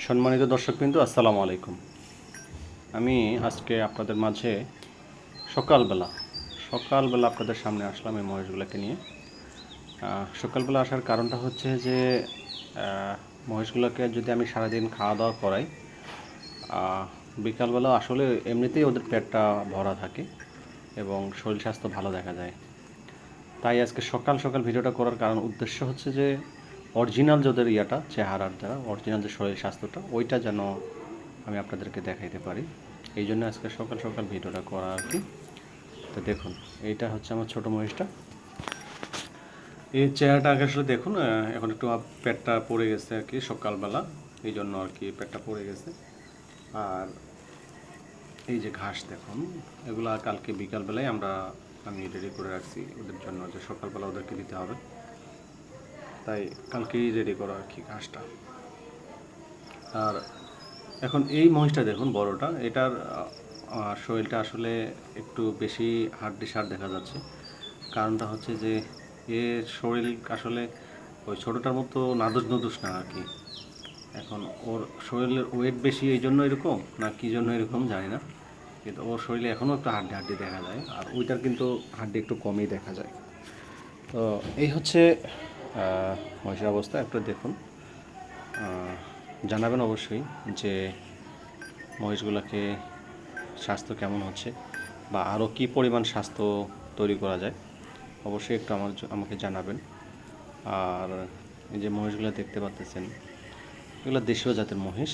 সম্মানিত দর্শকবৃন্দ, আসসালামু আলাইকুম। আমি আজকে আপনাদের মাঝে সকালবেলা সকালবেলা আপনাদের সামনে আসলাম এই মহিষগুলোকে নিয়ে। সকালবেলা আসার কারণটা হচ্ছে যে মহিষগুলোকে যদি আমি সারাদিন খাওয়া দাওয়া করাই, বিকালবেলা আসলে এমনিতেই ওদের পেটটা ভরা থাকে এবং শরীর স্বাস্থ্য ভালো দেখা যায়। তাই আজকে সকাল সকাল ভিডিওটা করার উদ্দেশ্য হচ্ছে যে অরিজিনাল যাদের চেহারার দ্বারা অরিজিনাল যে শরীর স্বাস্থ্যটা ওইটা যেন আমি আপনাদেরকে দেখাইতে পারি। এই জন্য আজকে সকাল সকাল ভিডিওটা করা আর কি। তো দেখুন, এইটা হচ্ছে আমার ছোটো মহিষটা। এই চেহারাটা আগে আসলে দেখুন, এখন একটু পেটটা পড়ে গেছে আর কি সকালবেলা, এই জন্য আর কি পেটটা পড়ে গেছে। আর এই যে ঘাস দেখুন, এগুলা কালকে বিকালবেলায় আমি রেডি করে রাখছি ওদের জন্য, যে সকালবেলা ওদেরকে দিতে হবে, তাই কালকেই রেডি করা আর কি ঘাসটা। আর এখন এই মহিষটা দেখুন, বড়টা, এটার শরীরটা আসলে একটু বেশি হাড্ডিসার দেখা যাচ্ছে। কারণটা হচ্ছে যে এর শরীর আসলে ওই ছোটোটার মতো নাদুস নুদুস না আর কি। এখন ওর শরীরের ওয়েট বেশি, এই জন্য এরকম না কি জন্য এরকম জানি না, কিন্তু ওর শরীরে এখনও একটু হাড্ডি হাড্ডি দেখা যায়, আর ওইটার কিন্তু হাড্ডি একটু কমই দেখা যায়। তো এই হচ্ছে মহিষের অবস্থা। একটু দেখুন, জানাবেন অবশ্যই যে মহিষগুলোকে স্বাস্থ্য কেমন হচ্ছে, বা আরও কী পরিমাণ স্বাস্থ্য তৈরি করা যায়, অবশ্যই একটু আমাকে জানাবেন। আর এই যে মহিষগুলো দেখতে পাচ্ছেন, এগুলো দেশীয় জাতের মহিষ।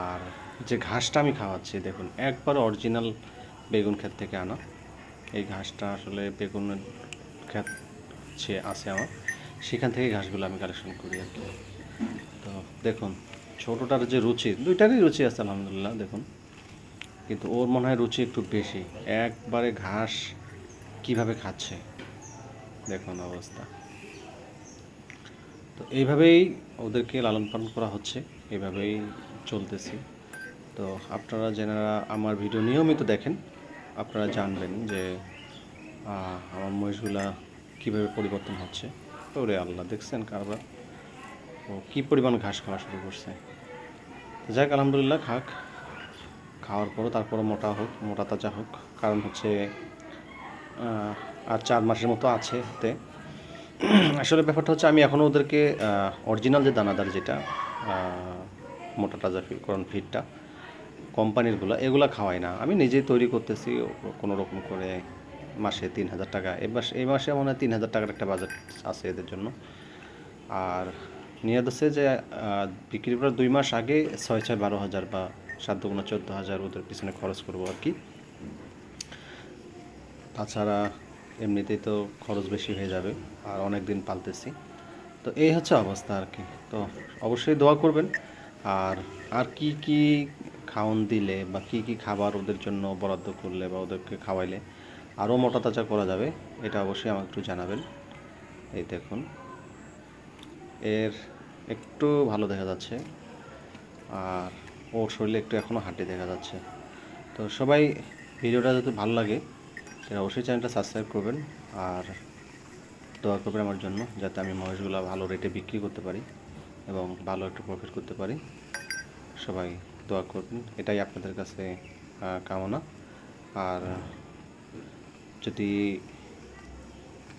আর যে ঘাসটা আমি খাওয়াচ্ছি দেখুন, একবারে অরিজিনাল বেগুন ক্ষেত থেকে আনা। এই ঘাসটা আসলে বেগুনের ক্ষেত আছে আমার, সেখান থেকে ঘাসগুলো আমি কালেকশন করি আর কি। তো দেখুন, ছোটোটার যে রুচি, দুইটারই রুচি আছে আলহামদুলিল্লাহ দেখুন, কিন্তু ওর মনে হয় রুচি একটু বেশি। একবারে ঘাস কিভাবে খাচ্ছে দেখুন অবস্থা। তো এইভাবেই ওদেরকে লালন পালন করা হচ্ছে, এইভাবেই চলতেছি। তো আপনারা যারা আমার ভিডিও নিয়মিত দেখেন, আপনারা জানবেন যে আমার মহিষগুলা কীভাবে পরিবর্তন হচ্ছে। ওরে আল্লাহ, দেখছেন কারবার ও কী পরিমাণ ঘাস খাওয়া শুরু করছে। যাক, আলহামদুলিল্লাহ, খাওয়ার পরও তারপরও মোটা তাজা হোক। কারণ হচ্ছে আর 4 মাসের মতো আছে হাতে। আসলে ব্যাপারটা হচ্ছে, আমি এখনও ওদেরকে অরিজিনাল যে দানাদার, যেটা মোটা তাজা ফিডটা কোম্পানিরগুলো, এগুলো খাওয়াই না, আমি নিজেই তৈরি করতেছি কোনো রকম করে। মাসে 3,000 টাকা, এই মাসে মনে হয় 3,000 টাকার একটা বাজেট আছে এদের জন্য। আর নিয়ে যাচ্ছে যে বিক্রি করার 2 মাস আগে 6-12 হাজার বা 7-14 হাজার ওদের পিছনে খরচ করবো আর কি। তাছাড়া এমনিতেই তো খরচ বেশি হয়ে যাবে, আর অনেক দিন পালতেছি। তো এই হচ্ছে অবস্থা আর কি। তো অবশ্যই দোয়া করবেন। আর আর কি কি খাওয়ান দিলে বা কি কি খাবার ওদের জন্য বরাদ্দ করলে বা ওদেরকে খাওয়াইলে আরও মোটা তাজা করা যাবে, এটা অবশ্যই আমাকে একটু জানাবেন। এই দেখুন, এর একটু ভালো দেখা যাচ্ছে, আর ওর শরীরে একটু এখনও হাড্ডি দেখা যাচ্ছে। তো সবাই ভিডিওটা যদি ভালো লাগে, তাহলে অবশ্যই চ্যানেলটা সাবস্ক্রাইব করবেন, আর দোয়া করবেন আমার জন্য, যাতে আমি মহিষগুলো ভালো রেটে বিক্রি করতে পারি এবং ভালো একটু প্রফিট করতে পারি। সবাই দোয়া করবেন, এটাই আপনাদের কাছে কামনা। আর যদি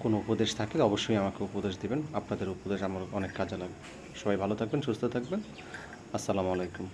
কোনো উপদেশ থাকে অবশ্যই আমাকে উপদেশ দিবেন, আপনাদের উপদেশ আমার অনেক কাজে লাগবে। সবাই ভালো থাকবেন, সুস্থ থাকবেন। আসসালামু আলাইকুম।